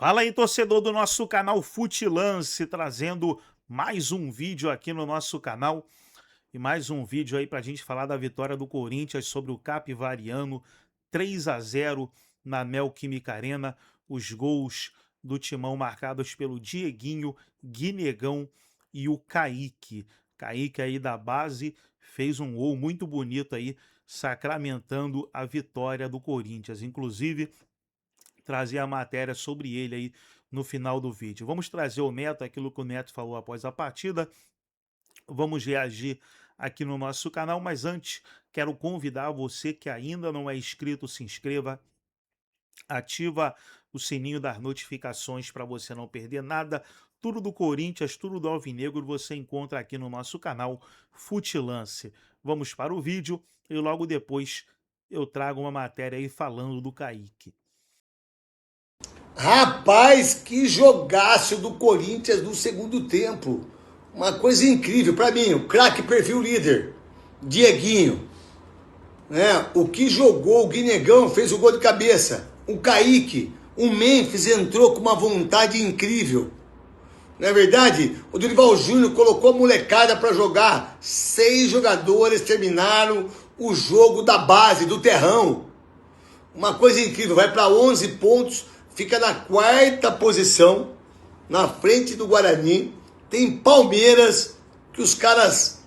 Fala aí, torcedor do nosso canal Futilance, trazendo mais um vídeo aqui no nosso canal e mais um vídeo aí pra gente falar da vitória do Corinthians sobre o Capivariano, 3-0 na Neoquímica Arena, os gols do Timão marcados pelo Dieguinho, Guinegão e o Kaique. Kaique aí da base fez um gol muito bonito aí, sacramentando a vitória do Corinthians. Inclusive, trazer a matéria sobre ele aí no final do vídeo. Vamos trazer o Neto, aquilo que o Neto falou após a partida. Vamos reagir aqui no nosso canal, mas antes quero convidar você que ainda não é inscrito, se inscreva, ativa o sininho das notificações para você não perder nada. Tudo do Corinthians, tudo do Alvinegro você encontra aqui no nosso canal Futilance. Vamos para o vídeo e logo depois eu trago uma matéria aí falando do Kaique. Rapaz, que jogaço do Corinthians no segundo tempo. Uma coisa incrível. Para mim, o craque perfil líder, Dieguinho. O que jogou, o Guinegão fez o gol de cabeça. O Kaique, o Memphis entrou com uma vontade incrível. Não é verdade? O Dorival Júnior colocou a molecada para jogar. 6 jogadores terminaram o jogo da base, do terrão. Uma coisa incrível, vai para 11 pontos, fica na 4ª posição, na frente do Guarani. Tem Palmeiras, que os caras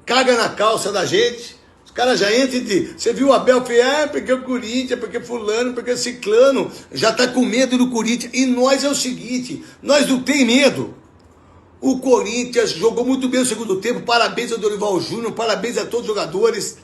cagam na calça da gente. Os caras já entram de... Você viu o Abel, porque o Corinthians, porque fulano, porque ciclano. Já tá com medo do Corinthians. E nós é o seguinte, nós não tem medo. O Corinthians jogou muito bem no segundo tempo. Parabéns ao Dorival Júnior, parabéns a todos os jogadores.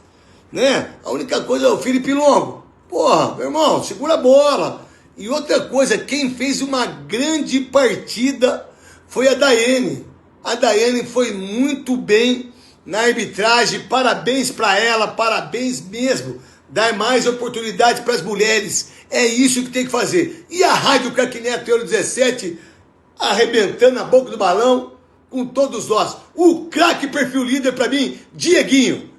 A única coisa é o Felipe Longo. Porra, meu irmão, segura a bola. E outra coisa, quem fez uma grande partida foi a Daiane. A Daiane foi muito bem na arbitragem. Parabéns para ela, parabéns mesmo. Dar mais oportunidade para as mulheres. É isso que tem que fazer. E a Rádio Craque Neto Euro 17 arrebentando a boca do balão com todos nós. O craque perfil líder para mim, Dieguinho.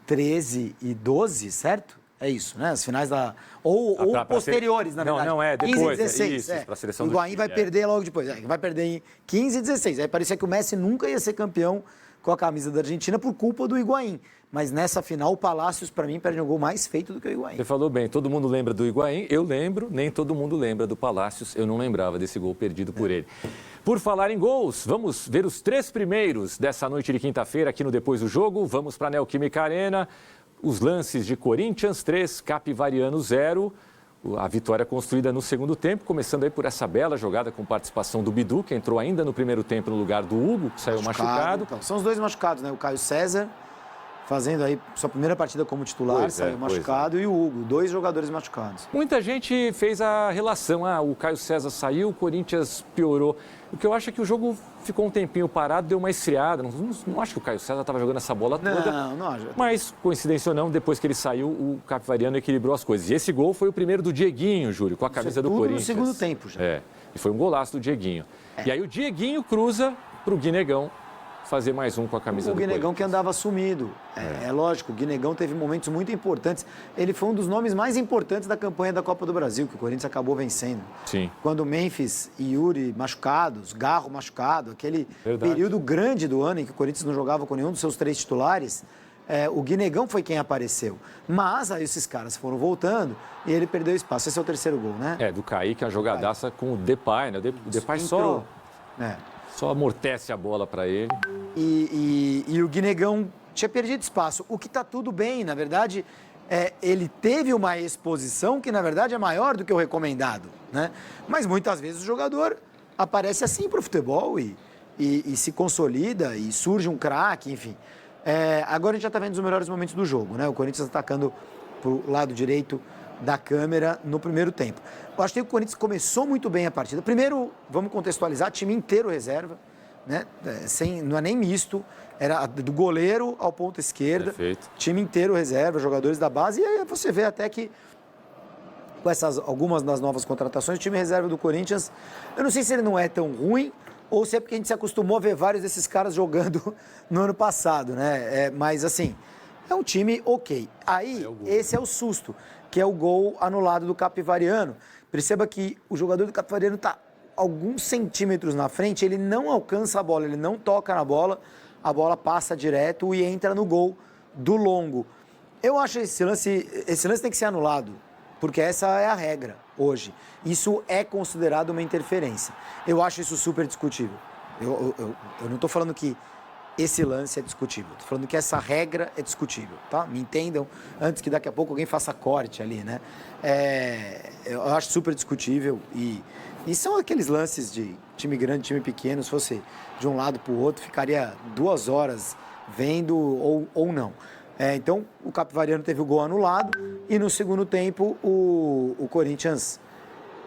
13 e 12, certo? É isso, né? As finais da... Ou posteriores, na verdade. Não, depois. 15 e 16. Para a seleção do Higuaín vai perder logo depois. Vai perder em 15 e 16. Aí parecia que o Messi nunca ia ser campeão com a camisa da Argentina por culpa do Higuaín. Mas nessa final, o Palácios, para mim, perde um gol mais feito do que o Higuaín. Você falou bem, todo mundo lembra do Higuaín, eu lembro, nem todo mundo lembra do Palácios, eu não lembrava desse gol perdido por ele. Por falar em gols, vamos ver os 3 primeiros dessa noite de quinta-feira aqui no Depois do Jogo. Vamos para a Neoquímica Arena. Os lances de Corinthians 3, Capivariano 0. A vitória construída no segundo tempo, começando aí por essa bela jogada com participação do Bidu, que entrou ainda no primeiro tempo no lugar do Hugo, que saiu machucado. Então, são os dois machucados, né? O Caio César, fazendo aí sua primeira partida como titular, saiu machucado, e o Hugo, 2 jogadores machucados. Muita gente fez a relação, o Caio César saiu, o Corinthians piorou. O que eu acho é que o jogo ficou um tempinho parado, deu uma esfriada. Não acho que o Caio César estava jogando essa bola toda. Não acho. Mas, coincidência ou não, depois que ele saiu, o Capivariano equilibrou as coisas. E esse gol foi o primeiro do Dieguinho, Júlio, com a camisa do Corinthians. No segundo tempo já. E foi um golaço do Dieguinho. E aí o Dieguinho cruza para o Guinegão fazer mais um com a camisa do Corinthians. O Guinegão que andava sumido. É lógico, o Guinegão teve momentos muito importantes. Ele foi um dos nomes mais importantes da campanha da Copa do Brasil, que o Corinthians acabou vencendo. Sim. Quando Memphis e Yuri machucados, Garro machucado, aquele período grande do ano em que o Corinthians não jogava com nenhum dos seus 3 titulares, o Guinegão foi quem apareceu. Mas aí esses caras foram voltando e ele perdeu espaço. Esse é o 3º gol, né? Do Kaique, a jogadaça com o Depay, né? O Depay só amortece a bola para ele. E o Guinegão tinha perdido espaço. O que está tudo bem, na verdade, ele teve uma exposição que, na verdade, é maior do que o recomendado, né? Mas muitas vezes o jogador aparece assim para o futebol e se consolida e surge um craque, enfim. Agora a gente já está vendo os melhores momentos do jogo, né? O Corinthians atacando para o lado direito da câmera no primeiro tempo. Eu acho que o Corinthians começou muito bem a partida. Primeiro, vamos contextualizar, time inteiro reserva, né? Não é nem misto, era do goleiro ao ponta esquerda. Perfeito. Time inteiro reserva, jogadores da base, e aí você vê até que com algumas das novas contratações, o time reserva do Corinthians, eu não sei se ele não é tão ruim, ou se é porque a gente se acostumou a ver vários desses caras jogando no ano passado, né? Mas assim, É um time ok. Aí, esse é o susto, que é o gol anulado do Capivariano. Perceba que o jogador do Capivariano está alguns centímetros na frente, ele não alcança a bola, ele não toca na bola, a bola passa direto e entra no gol do Longo. Eu acho que esse lance tem que ser anulado, porque essa é a regra hoje. Isso é considerado uma interferência. Eu acho isso super discutível. Eu não estou falando que esse lance é discutível. Estou falando que essa regra é discutível, tá? Me entendam, antes que daqui a pouco alguém faça corte ali, né? Eu acho super discutível e são aqueles lances de time grande, time pequeno. Se fosse de um lado para o outro, ficaria 2 horas vendo ou não. Então, o Capivariano teve o gol anulado e no segundo tempo o Corinthians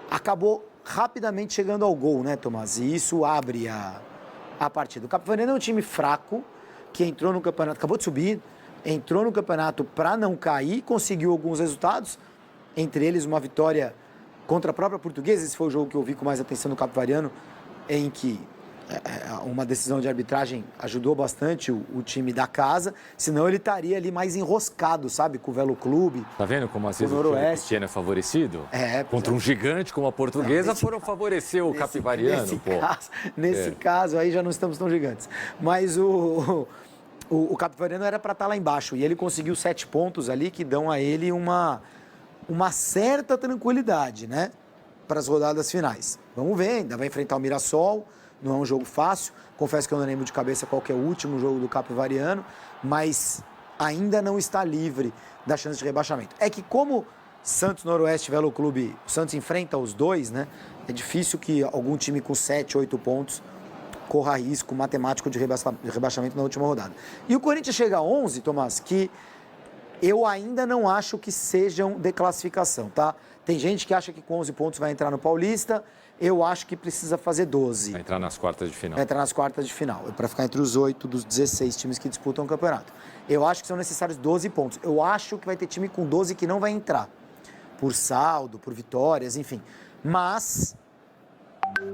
acabou rapidamente chegando ao gol, né, Tomás? E isso abre a partida. O Capivariano é um time fraco, que entrou no campeonato, acabou de subir, entrou no campeonato para não cair, conseguiu alguns resultados, entre eles uma vitória contra a própria Portuguesa. Esse foi o jogo que eu vi com mais atenção no Capivariano, em que uma decisão de arbitragem ajudou bastante o time da casa, senão ele estaria ali mais enroscado, sabe, com o Velo Clube. Tá vendo como às vezes o time pequeno é favorecido? Contra um gigante como a Portuguesa foram favorecer o Capivariano. Nesse caso aí já não estamos tão gigantes. Mas o Capivariano era para estar lá embaixo e ele conseguiu 7 pontos ali que dão a ele uma certa tranquilidade, né, para as rodadas finais. Vamos ver, ainda vai enfrentar o Mirassol. Não é um jogo fácil, confesso que eu não lembro de cabeça qual que é o último jogo do Capivariano, mas ainda não está livre da chance de rebaixamento. É que como Santos, Noroeste e Velo Clube, o Santos enfrenta os dois, né? É difícil que algum time com 7, 8 pontos corra risco matemático de rebaixamento na última rodada. E o Corinthians chega a 11, Tomás, que eu ainda não acho que sejam de classificação, tá? Tem gente que acha que com 11 pontos vai entrar no Paulista. Eu acho que precisa fazer 12. Vai entrar nas quartas de final. Vai entrar nas quartas de final. Para ficar entre os 8 dos 16 times que disputam o campeonato. Eu acho que são necessários 12 pontos. Eu acho que vai ter time com 12 que não vai entrar. Por saldo, por vitórias, enfim. Mas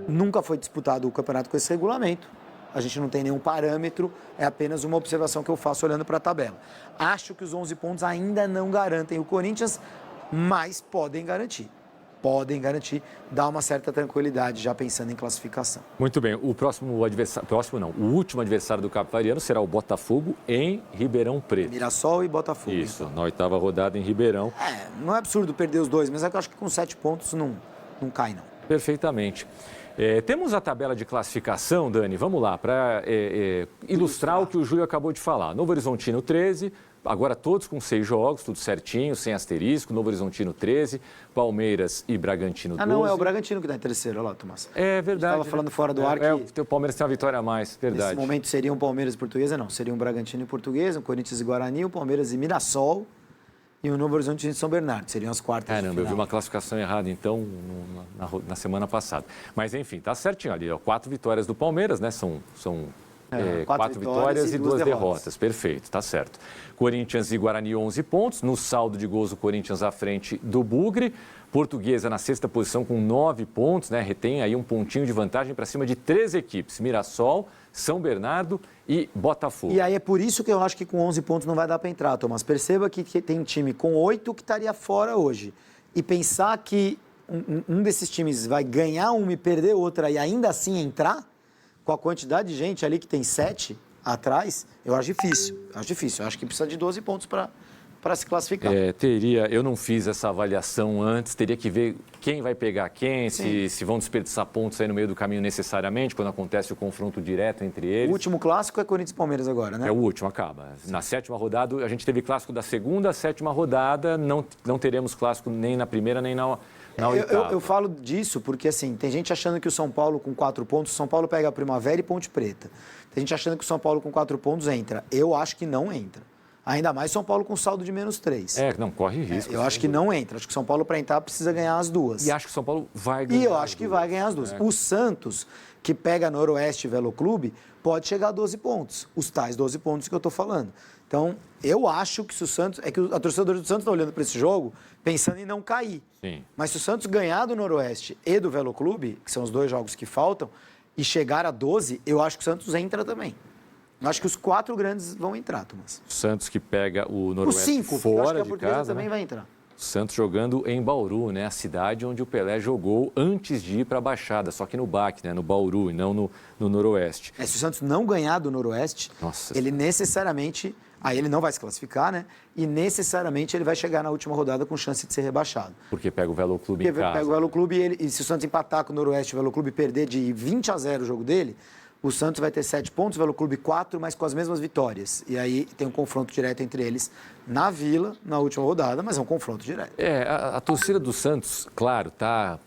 nunca foi disputado o campeonato com esse regulamento. A gente não tem nenhum parâmetro. É apenas uma observação que eu faço olhando para a tabela. Acho que os 11 pontos ainda não garantem o Corinthians, mas podem garantir. Dar uma certa tranquilidade já pensando em classificação. Muito bem, o último adversário do Capivariano será o Botafogo em Ribeirão Preto. Mirassol e Botafogo. Isso, então. Na 8ª rodada em Ribeirão. Não é absurdo perder os dois, mas é que eu acho que com 7 pontos não cai, não. Perfeitamente. Temos a tabela de classificação, Dani, vamos lá, para ilustrar o que o Júlio acabou de falar. Novo Horizontino 13, agora todos com 6 jogos, tudo certinho, sem asterisco. Novo Horizontino 13, Palmeiras e Bragantino 12. Não, é o Bragantino que está em terceiro, olha lá, Tomás. É verdade. Estava falando fora do ar que... O Palmeiras tem uma vitória a mais, verdade. Nesse momento seriam Palmeiras e Portuguesa, não. Seriam Bragantino e Portuguesa, o Corinthians e Guarani, o Palmeiras e Mirassol e o Novo Horizontino e São Bernardo. Seriam as quartas de final. Caramba, eu vi uma classificação errada, então, na semana passada. Mas, enfim, tá certinho ali. 4 vitórias do Palmeiras, né? São 4 vitórias e 2 derrotas. Perfeito, tá certo. Corinthians e Guarani 11 pontos. No saldo de gols, o Corinthians à frente do Bugre. Portuguesa na 6ª posição com 9 pontos, né? Retém aí um pontinho de vantagem para cima de 3 equipes. Mirassol, São Bernardo e Botafogo. E aí é por isso que eu acho que com 11 pontos não vai dar para entrar, Tomás. Perceba que tem um time com 8 que estaria fora hoje. E pensar que um desses times vai ganhar uma e perder outra e ainda assim entrar, com a quantidade de gente ali que tem 7 atrás, eu acho difícil. Eu acho que precisa de 12 pontos para se classificar. Eu não fiz essa avaliação antes, teria que ver quem vai pegar quem, se vão desperdiçar pontos aí no meio do caminho necessariamente, quando acontece o confronto direto entre eles. O último clássico é Corinthians e Palmeiras agora, né? É o último, acaba. Na 7ª rodada, a gente teve clássico da 2ª à 7ª rodada, não teremos clássico nem na primeira, nem na 8ª. Eu falo disso porque, assim, tem gente achando que o São Paulo com 4 pontos, o São Paulo pega a Primavera e Ponte Preta. Tem gente achando que o São Paulo com 4 pontos entra. Eu acho que não entra. Ainda mais São Paulo com saldo de -3. Não, corre risco. Eu acho que não entra. Acho que São Paulo, para entrar, precisa ganhar as duas. E acho que São Paulo vai ganhar. E eu acho que vai ganhar as duas. O Santos, que pega Noroeste e Velo Clube, pode chegar a 12 pontos. Os tais 12 pontos que eu estou falando. Então, eu acho que se o Santos... É que a torcedora do Santos está olhando para esse jogo pensando em não cair. Sim. Mas se o Santos ganhar do Noroeste e do Velo Clube, que são os 2 jogos que faltam, e chegar a 12, eu acho que o Santos entra também. Eu acho que os 4 grandes vão entrar, Thomas. O Santos que pega o Os Noroeste 5, eu acho fora que a de Portuguesa casa, também né? vai entrar. O Santos jogando em Bauru, né? A cidade onde o Pelé jogou antes de ir para a Baixada, só que no BAC, né? No Bauru e não no Noroeste. Se o Santos não ganhar do Noroeste, Nossa. ele necessariamente... Aí ele não vai se classificar, né? E necessariamente ele vai chegar na última rodada com chance de ser rebaixado. Porque pega o Velo Clube em Porque casa. pega o Velo Clube e se o Santos empatar com o Noroeste e o Velo Clube perder de 20-0 o jogo dele, o Santos vai ter 7 pontos, o Velo Clube 4, mas com as mesmas vitórias. E aí tem um confronto direto entre eles na Vila, na última rodada, mas é um confronto direto. A torcida do Santos, claro, tá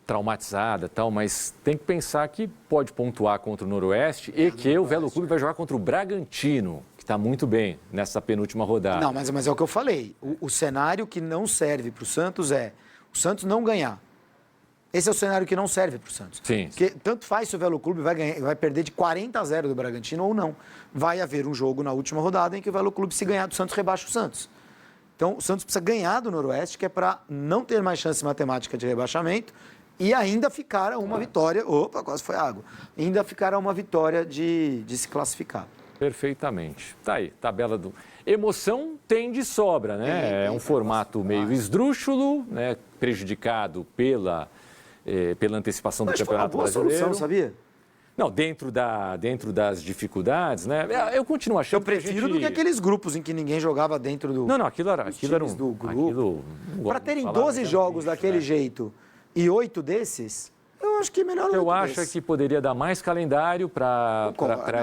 traumatizada e tal, mas tem que pensar que pode pontuar contra o Noroeste e que o Velo Clube vai jogar contra o Bragantino, que está muito bem nessa penúltima rodada. Não, mas é o que eu falei. O cenário que não serve para o Santos é o Santos não ganhar. Esse é o cenário que não serve para o Santos. Sim. Porque tanto faz se o Velo Clube vai perder de 40-0 do Bragantino ou não. Vai haver um jogo na última rodada em que o Velo Clube, se ganhar do Santos, rebaixa o Santos. Então, o Santos precisa ganhar do Noroeste, que é para não ter mais chance matemática de rebaixamento e ainda ficar a uma vitória... Opa, quase foi água. Ainda ficar a uma vitória de se classificar. Perfeitamente. Tá aí, tabela do... Emoção tem de sobra, né? É um formato meio esdrúxulo, né? Prejudicado pela antecipação do Campeonato Brasileiro. Solução, sabia? Não, dentro das dificuldades, né? Eu continuo achando Eu prefiro do que aqueles grupos em que ninguém jogava dentro do... Não, aquilo era um... do grupo. Para terem 12 jogos daquele jeito e 8 desses, eu acho que é melhor... Eu acho que poderia dar mais calendário para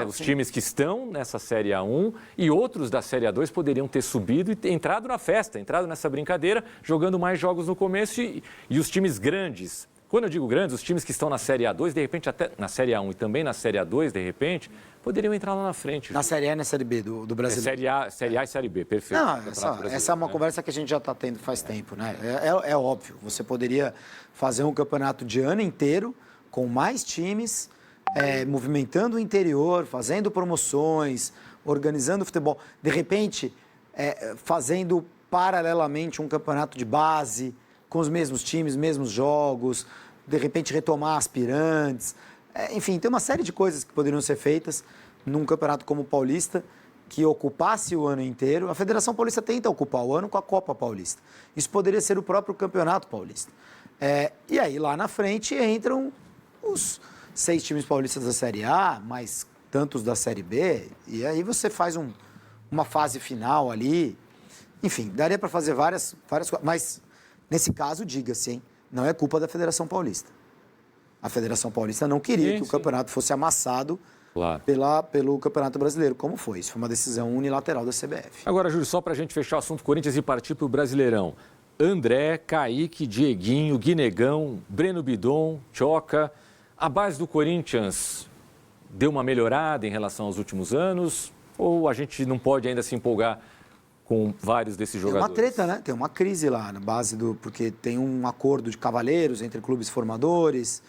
os times que estão nessa Série A1 e outros da Série A2 poderiam ter subido e entrado na festa, entrado nessa brincadeira, jogando mais jogos no começo e os times grandes... Quando eu digo grandes, os times que estão na Série A2, de repente até na Série A1 e também na Série A2, de repente, poderiam entrar lá na frente. Na Série A e na Série B do Brasileiro. Série A e Série B, perfeito. Não, essa é uma conversa que a gente já está tendo faz tempo, né? É óbvio, você poderia fazer um campeonato de ano inteiro com mais times, movimentando o interior, fazendo promoções, organizando futebol. De repente, fazendo paralelamente um campeonato de base, com os mesmos times, mesmos jogos, de repente retomar aspirantes. Enfim, tem uma série de coisas que poderiam ser feitas num campeonato como o Paulista, que ocupasse o ano inteiro. A Federação Paulista tenta ocupar o ano com a Copa Paulista. Isso poderia ser o próprio Campeonato Paulista. E aí, lá na frente, entram os 6 times paulistas da Série A, mais tantos da Série B, e aí você faz uma fase final ali. Enfim, daria para fazer várias coisas, mas... Nesse caso, diga-se, hein? Não é culpa da Federação Paulista. A Federação Paulista não queria que o campeonato fosse amassado pelo Campeonato Brasileiro, como foi. Isso foi uma decisão unilateral da CBF. Agora, Júlio, só para a gente fechar o assunto Corinthians e partir para o Brasileirão. André, Kaique, Dieguinho, Guinegão, Breno Bidon, Tchoca. A base do Corinthians deu uma melhorada em relação aos últimos anos? Ou a gente não pode ainda se empolgar com vários desses jogadores? Tem uma treta, né? Tem uma crise lá na base porque tem um acordo de cavalheiros entre clubes formadores,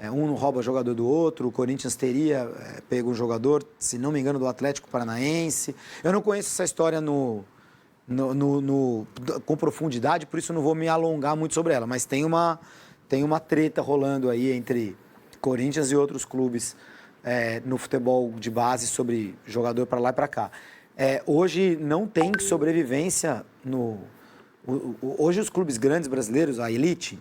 um não rouba jogador do outro, o Corinthians teria pego um jogador, se não me engano, do Atlético Paranaense. Eu não conheço essa história com profundidade, por isso não vou me alongar muito sobre ela, mas tem uma treta rolando aí entre Corinthians e outros clubes no futebol de base sobre jogador para lá e para cá. Hoje não tem sobrevivência hoje os clubes grandes brasileiros, a elite,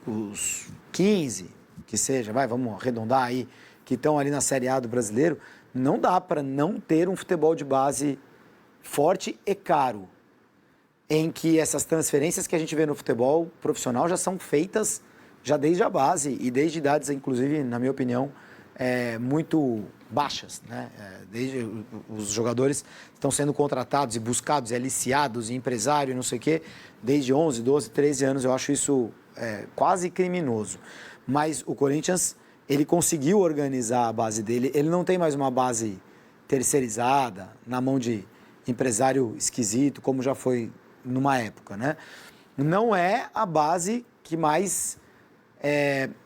os 15, que seja, vamos arredondar aí, que estão ali na Série A do brasileiro, não dá para não ter um futebol de base forte e caro, em que essas transferências que a gente vê no futebol profissional já são feitas já desde a base e desde idades, inclusive, na minha opinião, muito baixas, né? Desde os jogadores estão sendo contratados e buscados e aliciados e empresário e não sei o quê, desde 11, 12, 13 anos. Eu acho isso quase criminoso. Mas o Corinthians, ele conseguiu organizar a base dele. Ele não tem mais uma base terceirizada, na mão de empresário esquisito, como já foi numa época, né? Não é a base que mais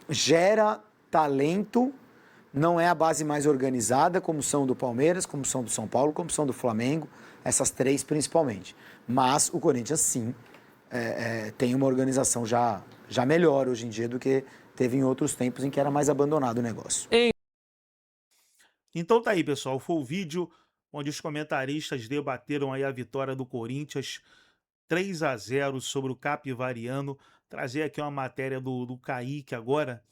gera talento. Não é a base mais organizada, como são do Palmeiras, como são do São Paulo, como são do Flamengo, essas 3 principalmente. Mas o Corinthians, sim, tem uma organização já melhor hoje em dia do que teve em outros tempos em que era mais abandonado o negócio. Então tá aí, pessoal, foi o vídeo onde os comentaristas debateram aí a vitória do Corinthians 3-0 sobre o Capivariano. Trazer aqui uma matéria do Kaique agora.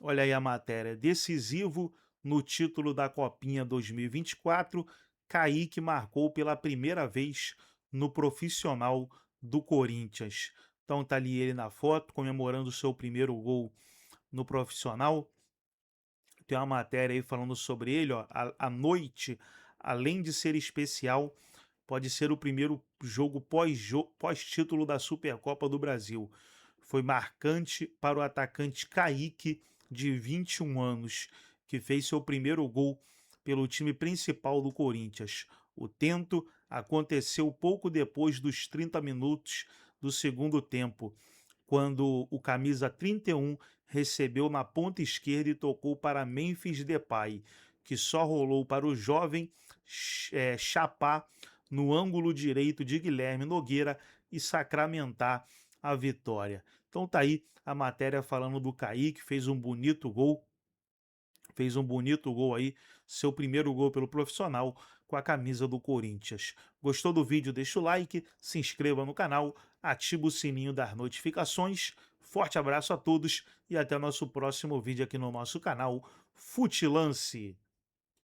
Olha aí a matéria. Decisivo no título da Copinha 2024, Kaique marcou pela primeira vez no profissional do Corinthians. Então tá ali ele na foto, comemorando o seu primeiro gol no profissional. Tem uma matéria aí falando sobre ele, ó. A noite, além de ser especial, pode ser o primeiro jogo pós-título da Supercopa do Brasil. Foi marcante para o atacante Kaique, de 21 anos, que fez seu primeiro gol pelo time principal do Corinthians. O tento aconteceu pouco depois dos 30 minutos do segundo tempo, quando o camisa 31 recebeu na ponta esquerda e tocou para Memphis Depay, que só rolou para o jovem chapar no ângulo direito de Guilherme Nogueira e sacramentar a vitória. Então tá aí a matéria falando do Kaique, fez um bonito gol aí, seu primeiro gol pelo profissional com a camisa do Corinthians. Gostou do vídeo? Deixa o like, se inscreva no canal, ativa o sininho das notificações. Forte abraço a todos e até o nosso próximo vídeo aqui no nosso canal Futilance.